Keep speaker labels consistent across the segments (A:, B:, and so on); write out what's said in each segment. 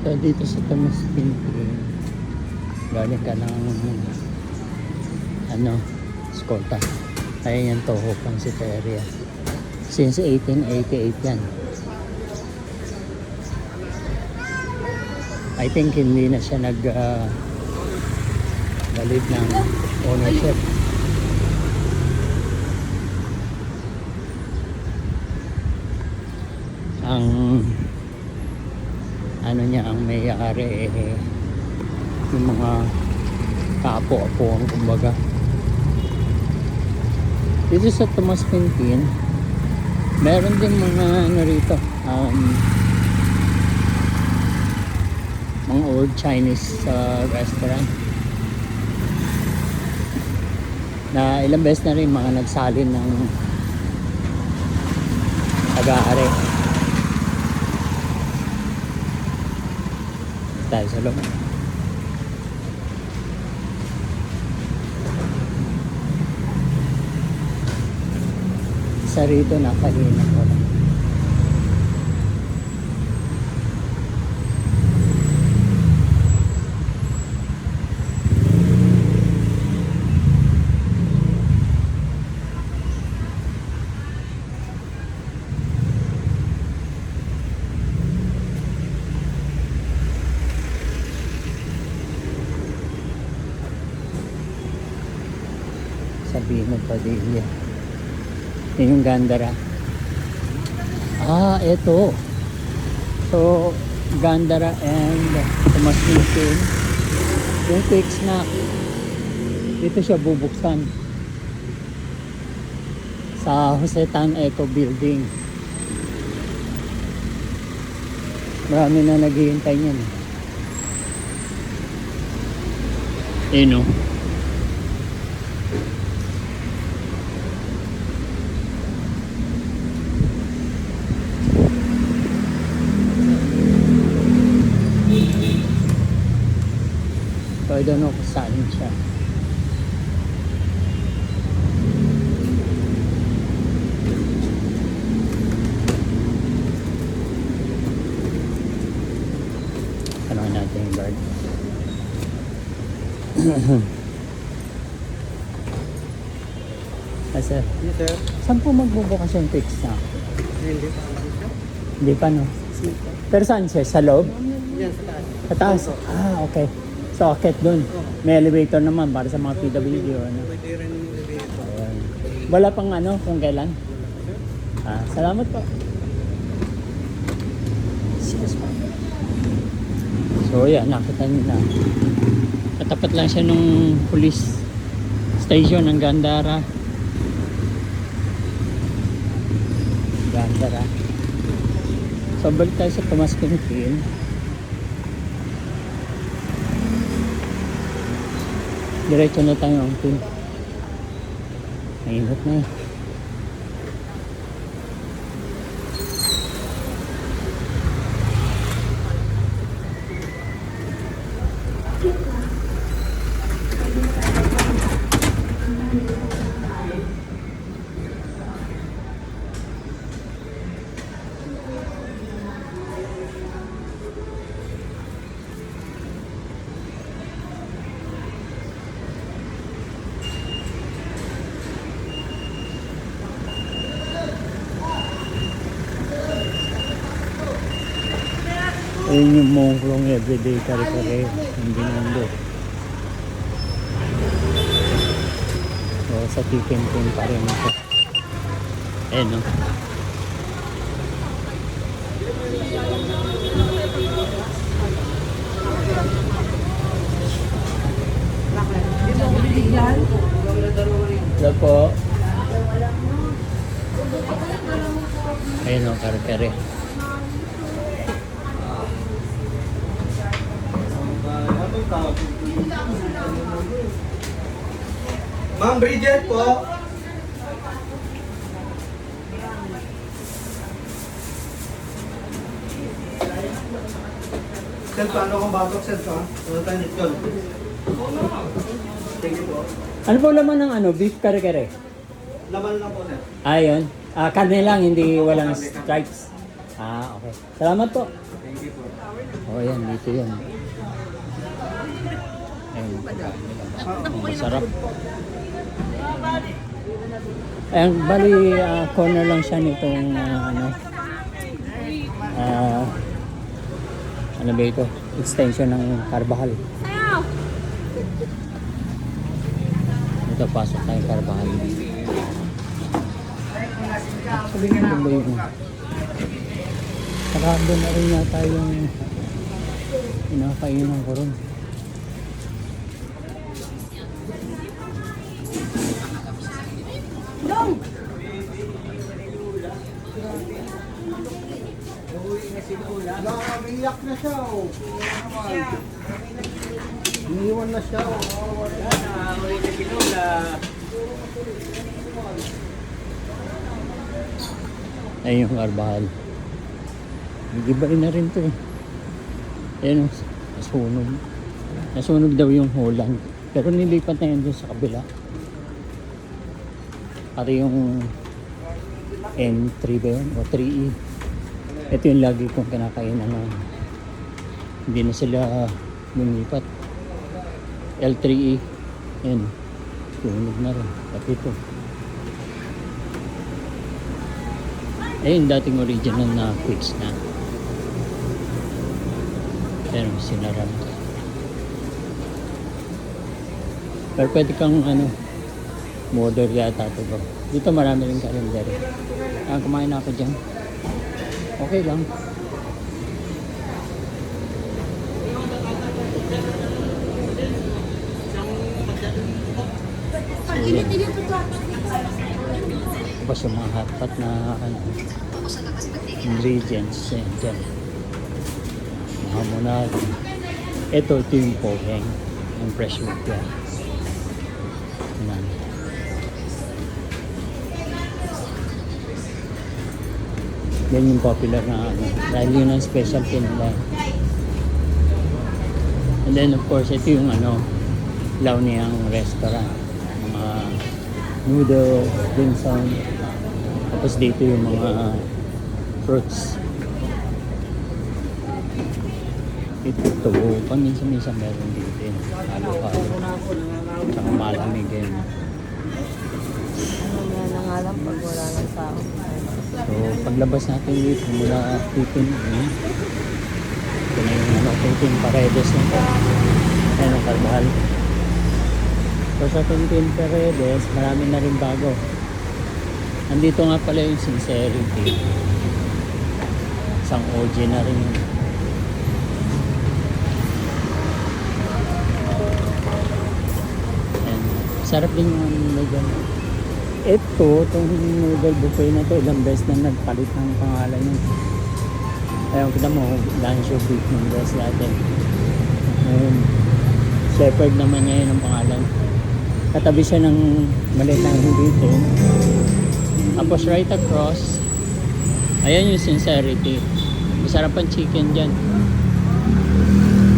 A: So dito sa Tomas Pinpin, galing ka ng Escolta. Ayan yung Toho Pancit area. Since 1888 yan. I think hindi na siya balik ng ownership. Ang niya, ang may-ari yung mga kaapo-apo ang kumbaga. Dito sa Tomas Pinpin, meron din mga rito, mga old Chinese restaurant na ilang beses na rin mga nagsalin ng taga-ari. Tayo sa loob. Isa rito nakahinan ko lang. Sabihin mo Padilla. Yun yung Gandara. Ito. So, Gandara and Tomas Pinpin. Yung quick snack. Dito siya bubuksan. Sa Jose Tan Eco Building. Marami na naghihintay niyan. Ayun o. I don't know kung saan siya. Tanongin natin yung guard. Sir.
B: Yes, sir.
A: Saan po magbubukas yung fix na?
B: Hindi pa naman siya.
A: Hindi pa, no? Pero saan siya? Sa loob?
B: Yan, sa taas.
A: Sa taas? Okay. So, akit dun. May elevator naman para sa mga PWD o ano.
B: Pwede rin yung elevator.
A: Ayan. Wala pang kung kailan? Salamat po. Excuse me. So, yan. Nakita nyo na. Katapat lang siya nung police station ng Gandara. Gandara. So, balik tayo sa Tomas Pinpin. Diretso na tayo ang team. Mainit na eh. Ayun yung Mongklong everyday kare-kare yung Binondo. So sa Pinpin pa rin ito. Ayun no. Hello po. Ayun no, kare-kare.
B: Ma'am Bridget po. Sir, paano kung batok, sir, pa? Ano tayo nito? Thank you po.
A: Ano po laman ng beef kare-kare?
B: Laman lang po, sir.
A: Ayun. Karne lang, hindi walang stripes. Ah, okay. Salamat po.
B: Thank you po.
A: Oh, yan. Dito yan. Ayun. Masarap. Ayun, bali, corner lang siya nitong, ano ba ito? Extension ng Carvajal. Ito, pasok tayo Carvajal. Sabi nga ba yun? Saka doon na rin yata yung pinakainan ko rin.
B: Iyak na siya, oh. Iniwan na siya, oh.
A: Ayun yung Carvajal. Nag-ibain na rin to eh. Ayun, nasunog. Nasunog daw yung Holland. Pero nilipat na yun dun sa kabila. Pati yung N3 ba yun? O 3E. Ito yung lagi kong kinakainan na hindi na sila lumipat. L3E. Ayun. Sunog na rin. Pati ito. Ayun dating original na Quicks na. Pero sinara na. Pero pwede kang model yata ito bro. Dito marami rin kalendar. Kumain na ako dyan. Okay lang. So, yan. Tapos yung mga hotpot na ingredients. Yan dyan. Mga muna. Ito yung poheng. Yung fresh milk yan. Yan. Yan yung popular na dahil yun ang specialty nila. And then of course ito yung Launiyang restaurant. Mga noodle, dim sum. Tapos dito yung mga fruits. Ito, paminsan-minsan meron dito yun. Halo-halo. Tsaka malamig yun.
C: Nangalam pag wala ng tao.
A: So, paglabas natin dito mula Titin, ito na yung Titin Paredes nito. Ayan ang Carvajal. So, sa Titin Paredes, marami na rin bago. Nandito nga pala yung Sincerity. Isang OG na rin yun. Ayan. Sarap din yung medyo. Itong noodle buffet na to, ilang beses na nagpalit ng pangalan yun. Ayaw kita mo, Dansho Beef noodles natin. Shepherd naman niya yun ang pangalan. Katabi siya ng maliit na dito. Tapos right across, ayan yung Sincerity. Masarap ang chicken dyan.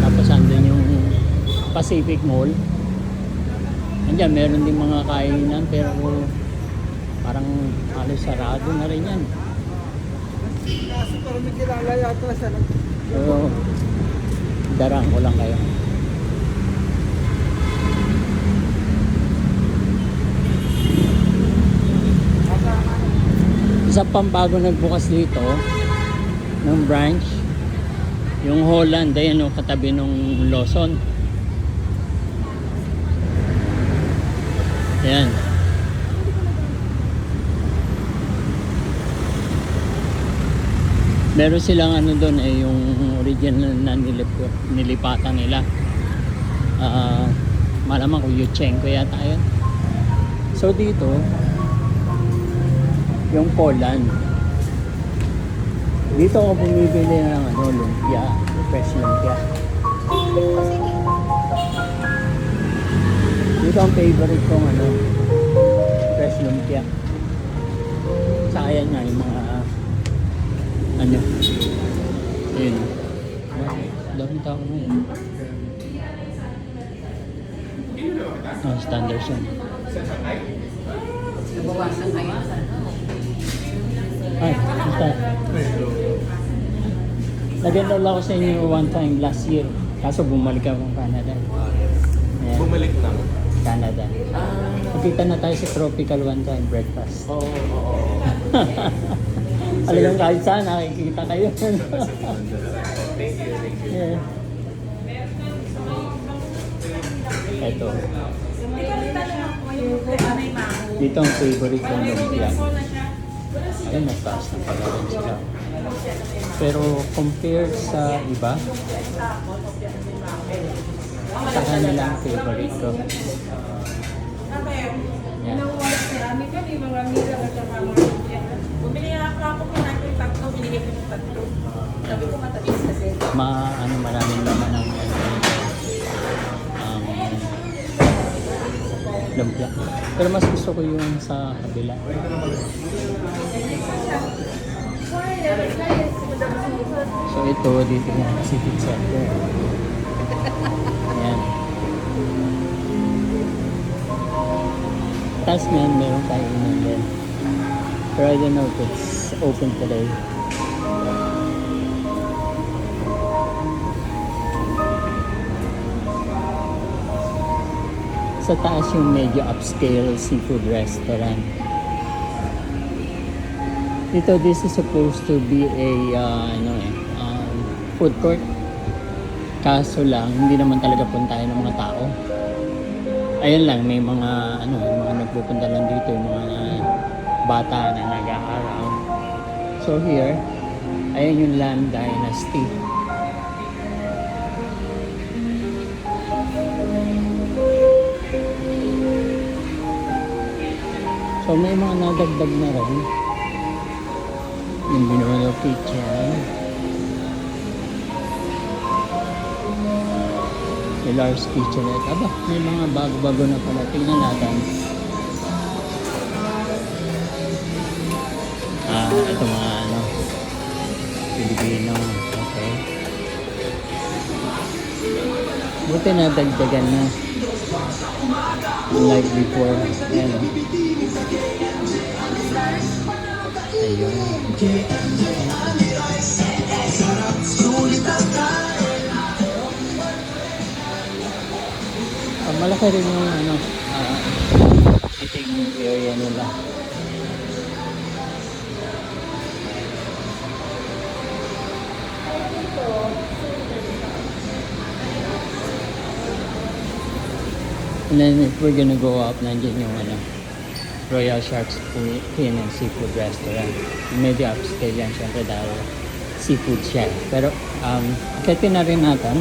A: Tapos andun yung Pacific Mall. Andiyan, meron din mga kainan pero parang halos sarado na rin yan.
B: Kaso parang may kilala yata siya.
A: So, darang ko lang kayo. Isa pang bago nagbukas dito ng branch, yung Holland, ayan katabi nung Lawson. Ayan. Meron silang doon yung original na nilipatan nila. Malamang kung Yuchenko yata yun. So dito, yung Poland. Dito ako bumibili ng lumpia, fresh lumpia. Dito ang favorite kong fresh lumpia. Sa ayan nga yung mga ayun. Daming tao ngayon. Standard siya.
C: Nabawasan kayo.
A: Ay, basta. Nag-enroll ako sa inyo one time last year. Kaso bumalik ako ng Canada. Ayan,
D: Bumalik na.
A: Canada. Nakita na tayo sa tropical one time breakfast.
D: Oo, oo, oo.
A: Talagang kahit saan nakikita kayo.
D: Thank you, thank you.
A: Yeah. Ito. Dito ang favorite kong lumpia. Ayun, nagtaas na pala rin sila. Pero compared sa iba, sa kanila ang favorite ko. Yan.
C: Bumili nga ako po natin tatlo, binigay ko yung tatlo. Sabi ko matamis kasi.
A: Maraming laman ng lumpia. Pero mas gusto ko yung sa kabila. So ito, dito yung Pacific Center. Ayan. Tapos meron kainan din. Pero I don't know if it's open today. Sa taas yung medyo upscale seafood restaurant. Dito, this is supposed to be a food court. Kaso lang, hindi naman talaga puntahan ng mga tao. Ayun lang, may mga nagpupunta lang dito, yung mga bata na nag-aaral. So here, ayun yung Lam Dynasty. So may mga nadagdag na rin. Yung Binolo Kitchen. Yung Lars Kitchenette. Aba, may mga bago-bago na pala. Tingnan natin. Ito mga Pilipino. Okay. Buti na dagdagan na. Like before. Ayan. Ayun. Malaki rin yung sitting area nila. And then if we're gonna go up, nandiyan yung Royal Sharks Fin and Seafood Restaurant. Medyo upscale yan syempre dahil seafood siya. Pero akitin na rin natin.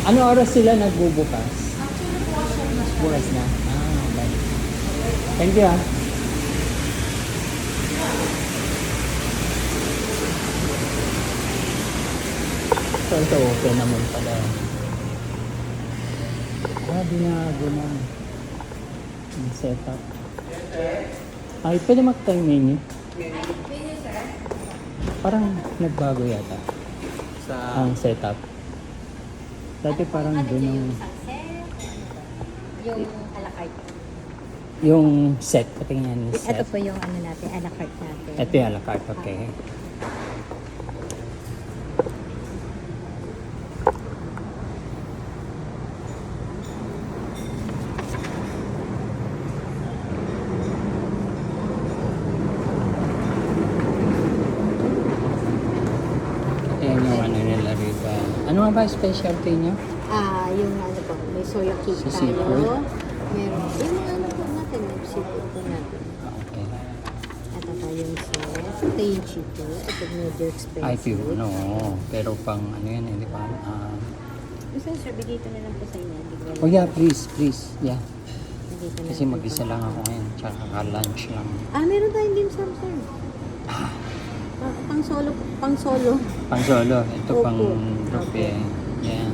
A: Ano oras sila nagbubukas? Bukas na. Okay. Thank you So ito open naman pala. Binago na. Yung setup. Ay, pwede mag-time menu? Parang nagbago yata. Ang setup. Dati parang doon yung
E: a la carte.
A: yung set. Patingin yung set.
E: Ito po yung natin, a la carte natin.
A: Ito yung a la carte, okay. Ayan yung nila rito. Ano nga ba specialty niyo?
E: Yung po, may soya cake
A: Sa
E: tayo.
A: seafood?
E: Meron, yung po natin, yung seafood po natin.
A: Okay.
E: Ito pa yung sauce. Ito yung cheapo. Ito medyo expensive.
A: Ay, pure, no. Pero pang ano yan, hindi pa.
E: Gusto nyo, sir, bigay ko na lang po sa inyo.
A: Oh yeah, please. Yeah.
E: Bigay ko na
A: Kasi
E: lang po
A: mag-isa
E: ito.
A: lang ako ngayon. Tsaka ka-lunch lang.
E: Meron tayong dim sum, sir. Pang solo.
A: Pang solo. Ito
E: Opo.
A: pang group eh. Yan.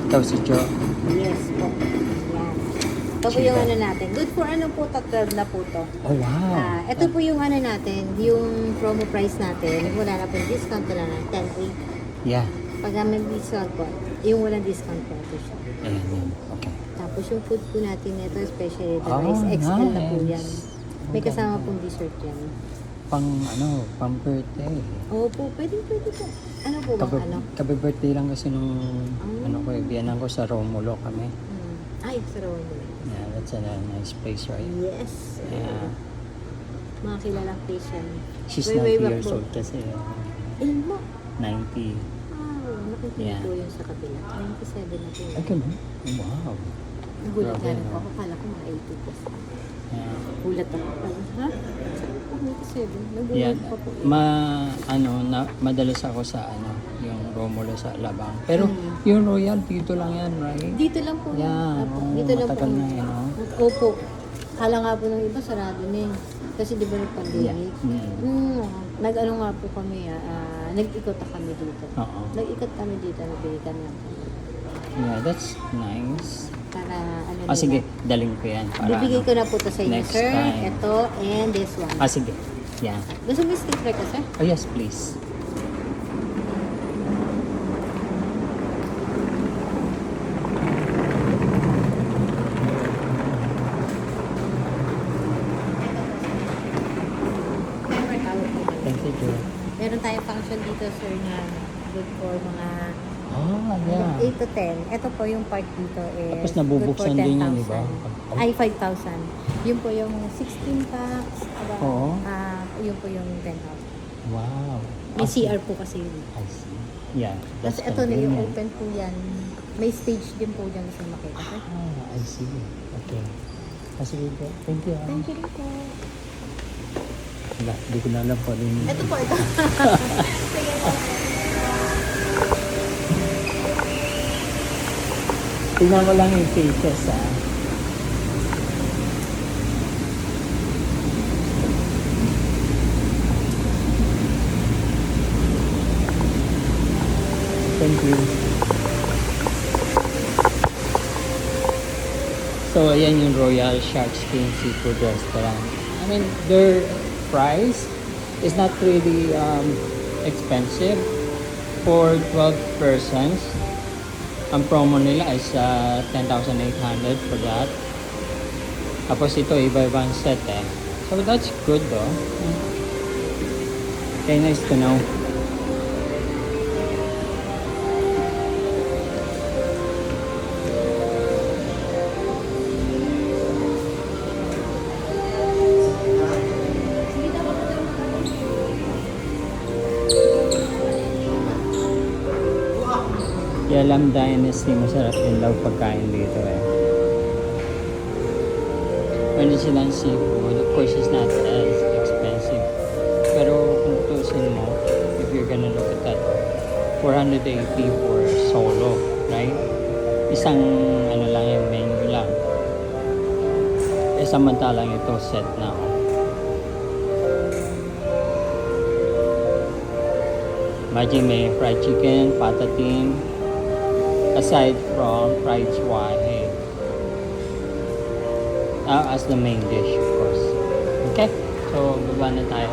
A: Ikaw si Jo.
E: Yes po. Yan. Ito po yung ano natin. Good for ano po, 12 na po to.
A: Oh, wow.
E: Ito po yung ano natin, yung promo price natin. Wala na po discount, wala na 10
A: Yeah.
E: Pag may discount po, yung walang discount po ito siya.
A: Ayan, yun. Okay.
E: Tapos yung food po natin ito, especially the
A: Oh,
E: rice, XL na po
A: nice.
E: yan. May kasama pong dessert yan.
A: Pang birthday.
E: Opo, pwede po. Ano po ba? Ano?
A: Kabe-birthday lang kasi nung,
E: Ah.
A: ano ko, biyanan ko sa Romulo kami.
E: Ay, sarong.
A: Yeah, that's a nice place, right?
E: Yes.
A: Yeah.
E: Mga kilalang place yan.
A: She's
E: Way
A: 90
E: back
A: years
E: po.
A: old kasi.
E: Ilan mo?
A: 90.
E: Nakikita
A: Yeah.
E: po yun sa kabila. 97 na po.
A: Ay, ganun? Wow.
E: Nagulat
A: Grabe,
E: na
A: no?
E: ako. Akala ko mga 80 plus.
A: Yeah.
E: Gulat ako. Ha? Sabi ko, 97.
A: Yeah.
E: Nagulat pa po.
A: Madalas ako sa yung Romulo sa Alabang. Pero
E: Mm.
A: yung Royal dito lang yan, right?
E: Dito lang po.
A: Yeah,
E: Opo,
A: oo,
E: dito lang po.
A: matagal na yun, no?
E: Opo. Kala nga po ng iba, sarado na eh. Kasi di ba
A: Yeah.
E: nag-pandemic?
A: Mm.
E: Nag-ano nga po kami, nag-ikot na kami dito.
A: Oo.
E: Nag-ikot kami dito, nabili kami ng
A: Yeah, that's nice.
E: para ano
A: Ah, sige, daling ko yan. Para,
E: Bibigay ko na po to sa inyo,
A: next
E: sir.
A: time.
E: Ito and this one.
A: Ah, sige. Yeah.
E: Gusto mo yung sticker ko, sir?
A: Oh, yes, please.
E: Member tawag po kami.
A: Thank you, Joe.
E: Meron tayong function dito, sir, na good for mga
A: Ah, yeah.
E: 8 to 10. Ito po yung part dito is
A: Tapos nabubuksan
E: good for
A: din yan, di ba?
E: 10,000. Ay, 5,000. Yun po yung 16 packs.
A: Oo.
E: Yun po yung 10,000.
A: Wow.
E: May
A: Ah,
E: CR po kasi yun.
A: I see. Yeah,
E: Tapos
A: that's
E: ito na yung
A: convenient.
E: open po yan. May stage din po dyan sa makita. Sir.
A: Ah, I see. Okay. Ah, sige po. Thank you. Ah.
E: Thank you rin po.
A: Wala, di ko na alam po rin.
E: Ito po, ito. Sige po.
A: Tingnan ko lang yung faces, ah. Thank you. So, ayan yung Royal Shark Skin Seafood Restaurant. I mean, their price is not really expensive. For 12 persons, ang promo nila is 10,800 for that. Tapos ito, iba-ibang set eh. So, that's good though. Okay, nice to know. Yalam Dynasty, masarap din daw pagkain dito eh. Meron silang seafood. Of course, it's not as expensive. Pero kung tutusin mo, if you're gonna look at that, 480 for solo, right? Isang ano lang yung menu lang. Eh samantalang ito set na ako. Imagine may fried chicken, patatin, aside from fried swai as the main dish, of course. Okay, so baba na tayo.